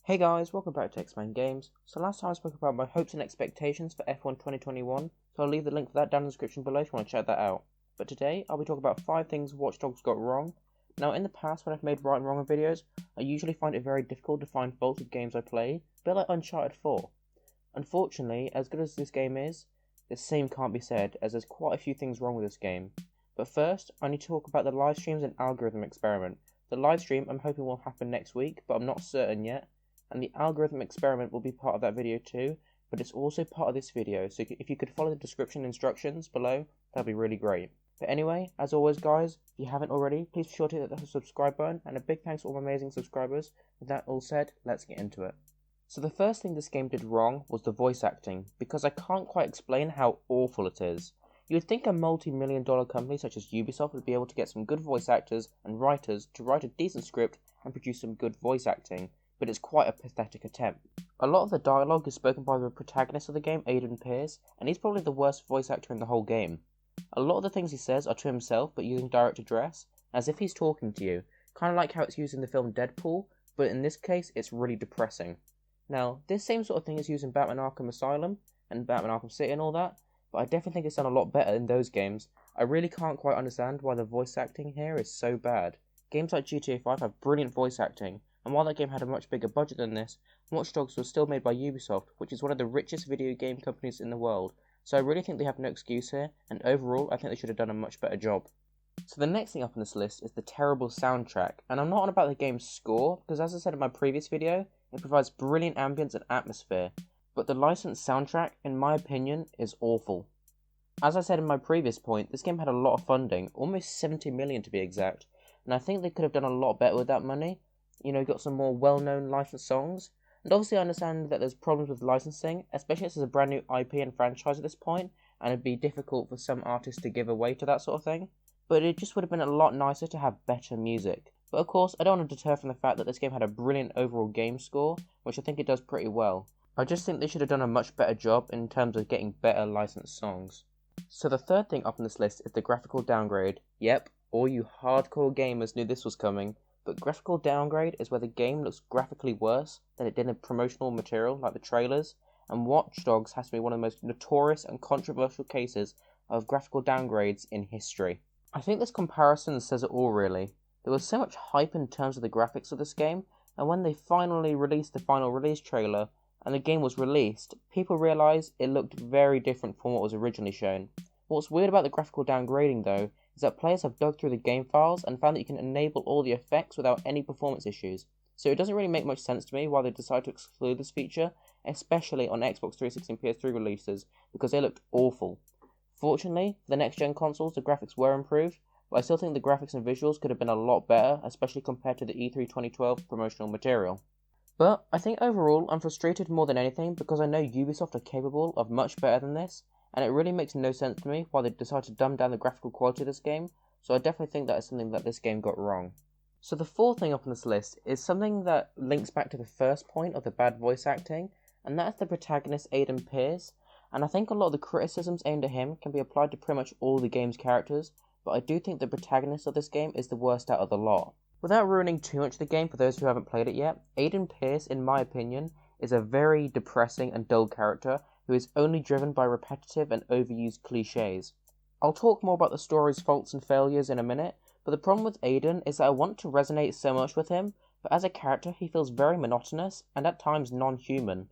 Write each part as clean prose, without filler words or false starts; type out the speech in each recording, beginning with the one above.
Hey guys, welcome back to X-Men Games. So last time I spoke about my hopes and expectations for F1 2021, so I'll leave the link for that down in the description below if you want to check that out. But today, I'll be talking about 5 things Watch Dogs got wrong. Now in the past when I've made right and wrong videos, I usually find it very difficult to find faults with games I play, a bit like Uncharted 4. Unfortunately, as good as this game is, the same can't be said as there's quite a few things wrong with this game. But first, I need to talk about the live streams and algorithm experiment. The live stream I'm hoping will happen next week, but I'm not certain yet. And the algorithm experiment will be part of that video too, but it's also part of this video, so if you could follow the description instructions below, that'd be really great. But anyway, as always guys, if you haven't already, please be sure to hit the subscribe button, and a big thanks to all my amazing subscribers. With that all said, let's get into it. So the first thing this game did wrong was the voice acting, because I can't quite explain how awful it is. You would think a multi-million-dollar company such as Ubisoft would be able to get some good voice actors and writers to write a decent script and produce some good voice acting, but it's quite a pathetic attempt. A lot of the dialogue is spoken by the protagonist of the game, Aiden Pierce, and he's probably the worst voice actor in the whole game. A lot of the things he says are to himself, but using direct address, as if he's talking to you, kind of like how it's used in the film Deadpool, but in this case, it's really depressing. Now, this same sort of thing is used in Batman Arkham Asylum, and Batman Arkham City and all that, but I definitely think it's done a lot better in those games. I really can't quite understand why the voice acting here is so bad. Games like GTA 5 have brilliant voice acting, and while that game had a much bigger budget than this, Watch Dogs was still made by Ubisoft, which is one of the richest video game companies in the world, so I really think they have no excuse here, and overall I think they should have done a much better job. So the next thing up on this list is the terrible soundtrack, and I'm not on about the game's score, because as I said in my previous video, it provides brilliant ambience and atmosphere, but the licensed soundtrack, in my opinion, is awful. As I said in my previous point, this game had a lot of funding, almost 70 million to be exact, and I think they could have done a lot better with that money. Got some more well-known licensed songs. And obviously I understand that there's problems with licensing, especially as it's a brand new IP and franchise at this point, and it'd be difficult for some artists to give away to that sort of thing. But it just would have been a lot nicer to have better music. But of course, I don't want to deter from the fact that this game had a brilliant overall game score, which I think it does pretty well. I just think they should have done a much better job in terms of getting better licensed songs. So the third thing up on this list is the graphical downgrade. Yep, all you hardcore gamers knew this was coming. But graphical downgrade is where the game looks graphically worse than it did in promotional material like the trailers, and Watch Dogs has to be one of the most notorious and controversial cases of graphical downgrades in history. I think this comparison says it all really. There was so much hype in terms of the graphics of this game, and when they finally released the final release trailer and the game was released, people realised it looked very different from what was originally shown. What's weird about the graphical downgrading though is that players have dug through the game files and found that you can enable all the effects without any performance issues, so it doesn't really make much sense to me why they decided to exclude this feature, especially on Xbox 360 and PS3 releases, because they looked awful. Fortunately, for the next gen consoles the graphics were improved, but I still think the graphics and visuals could have been a lot better, especially compared to the E3 2012 promotional material. But I think overall I'm frustrated more than anything because I know Ubisoft are capable of much better than this, and it really makes no sense to me why they decided to dumb down the graphical quality of this game, so I definitely think that is something that this game got wrong. So the fourth thing up on this list is something that links back to the first point of the bad voice acting, and that is the protagonist Aiden Pierce, and I think a lot of the criticisms aimed at him can be applied to pretty much all the game's characters, but I do think the protagonist of this game is the worst out of the lot. Without ruining too much of the game for those who haven't played it yet, Aiden Pierce, in my opinion, is a very depressing and dull character who is only driven by repetitive and overused cliches. I'll talk more about the story's faults and failures in a minute, but the problem with Aiden is that I want to resonate so much with him, but as a character he feels very monotonous and at times non-human.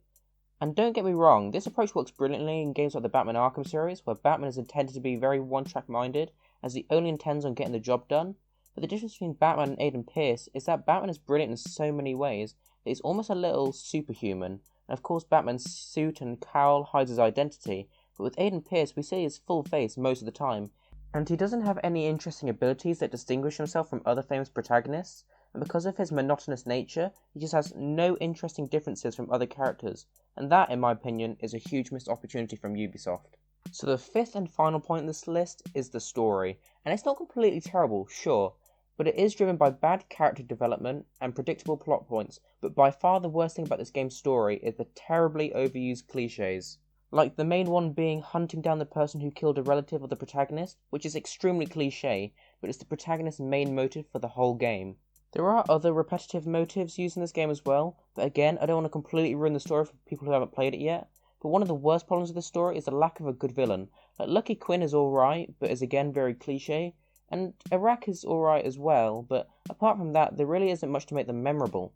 And don't get me wrong, this approach works brilliantly in games like the Batman Arkham series, where Batman is intended to be very one-track minded, as he only intends on getting the job done. But the difference between Batman and Aiden Pierce is that Batman is brilliant in so many ways that he's almost a little superhuman. And of course Batman's suit and cowl hides his identity, but with Aiden Pierce we see his full face most of the time, and he doesn't have any interesting abilities that distinguish himself from other famous protagonists, and because of his monotonous nature, he just has no interesting differences from other characters, and that, in my opinion, is a huge missed opportunity from Ubisoft. So the fifth and final point in this list is the story, and it's not completely terrible, sure, but it is driven by bad character development and predictable plot points, but by far the worst thing about this game's story is the terribly overused cliches. Like the main one being hunting down the person who killed a relative of the protagonist, which is extremely cliche, but it's the protagonist's main motive for the whole game. There are other repetitive motives used in this game as well, but again, I don't want to completely ruin the story for people who haven't played it yet. But one of the worst problems of the story is the lack of a good villain. Like, Lucky Quinn is alright, but is again very cliche, and Iraq is alright as well, but apart from that, there really isn't much to make them memorable.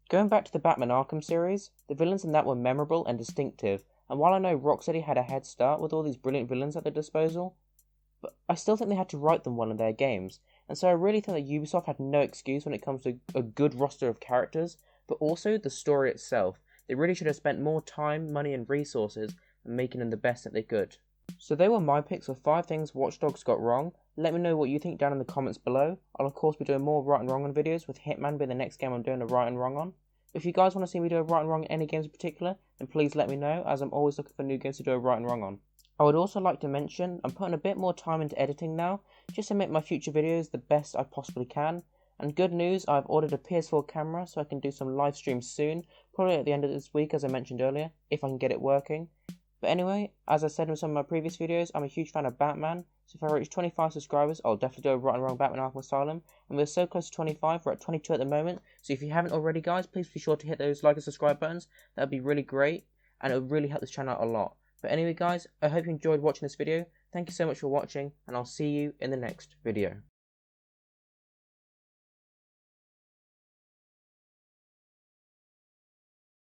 Going back to the Batman Arkham series, the villains in that were memorable and distinctive, and while I know Rocksteady had a head start with all these brilliant villains at their disposal, but I still think they had to write them well in their games, and so I really think that Ubisoft had no excuse when it comes to a good roster of characters, but also the story itself. They really should have spent more time, money, and resources on making them the best that they could. So they were my picks of 5 things Watch Dogs got wrong. Let me know what you think down in the comments below. I'll of course be doing more right and wrong on videos, with Hitman being the next game I'm doing a right and wrong on. If you guys want to see me do a right and wrong in any games in particular, then please let me know, as I'm always looking for new games to do a right and wrong on. I would also like to mention, I'm putting a bit more time into editing now, just to make my future videos the best I possibly can. And good news, I've ordered a PS4 camera so I can do some live streams soon, probably at the end of this week as I mentioned earlier, if I can get it working. But anyway, as I said in some of my previous videos, I'm a huge fan of Batman, so if I reach 25 subscribers, I'll definitely do a right and wrong Batman Arkham Asylum, and we're so close to 25, we're at 22 at the moment, so if you haven't already guys, please be sure to hit those like and subscribe buttons, that would be really great, and it would really help this channel out a lot. But anyway guys, I hope you enjoyed watching this video, thank you so much for watching, and I'll see you in the next video.